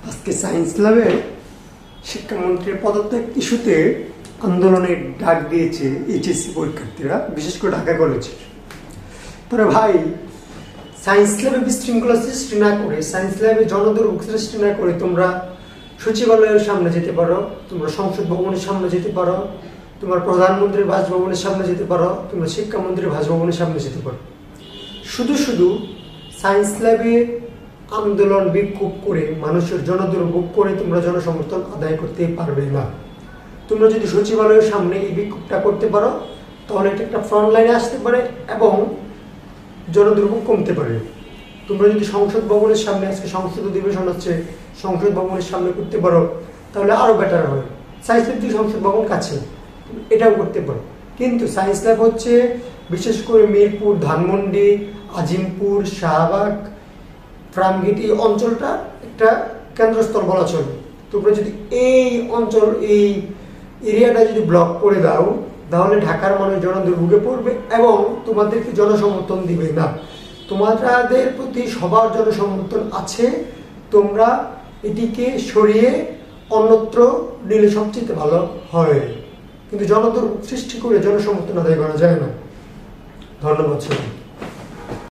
আজকে সায়েন্স ল্যাবের শিক্ষামন্ত্রীর পদত্যাগ ইস্যুতে আন্দোলনের ডাক দিয়েছে এইচএসসি পরীক্ষার্থীরা, বিশেষ করে ঢাকা কলেজের। তবে ভাই, সায়েন্স ল্যাবে বিশৃঙ্খলা সৃষ্টি না করে, সায়েন্স ল্যাবে জনদুর্ভোগ সৃষ্টি না করে তোমরা সচিবালয়ের সামনে যেতে পারো, তোমরা সংসদ ভবনের সামনে যেতে পারো, তোমার প্রধানমন্ত্রীর বাসভবনের সামনে যেতে পারো, তোমরা শিক্ষামন্ত্রীর বাসভবনের সামনে যেতে পারো। শুধু শুধু সায়েন্স ল্যাবে আন্দোলন বিক্ষোভ করে, মানুষের জনদুর্ভোগ করে তোমরা জনসমর্থন আদায় করতে পারবে না। তোমরা যদি সচিবালয়ের সামনে এই বিক্ষোভটা করতে পারো, তাহলে এটা একটা ফ্রন্ট লাইনে আসতে পারে এবং জনদুর্ভোগ কমতে পারে। তোমরা যদি সংসদ ভবনের সামনে, আজকে সংসদ অধিবেশন হচ্ছে, সংসদ ভবনের সামনে করতে পারো, তাহলে আরো বেটার হয়। সায়েন্স ল্যাব থেকে সংসদ ভবন কাছে, এটাও করতে পারো। কিন্তু সায়েন্স ল্যাব হচ্ছে বিশেষ করে মিরপুর, ধানমন্ডি, আজিমপুর, শাহবাগ, ফ্রামগেট, এই অঞ্চলটা একটা কেন্দ্রস্থল বলা চলে। তোমরা যদি এই অঞ্চল, এই এরিয়াটা যদি ব্লক করে দাও, তাহলে ঢাকার মানুষ জনদুর্ভোগে পড়বে এবং তোমাদেরকে জনসমর্থন দিবে না। তোমাদের প্রতি সবার জনসমর্থন আছে, তোমরা এটিকে সরিয়ে অন্যত্র নিলে সবচেয়ে ভালো হয়। কিন্তু জনদুর্ভোগ সৃষ্টি করে জনসমর্থন আদায় করা যায় না। ধন্যবাদ সবাই।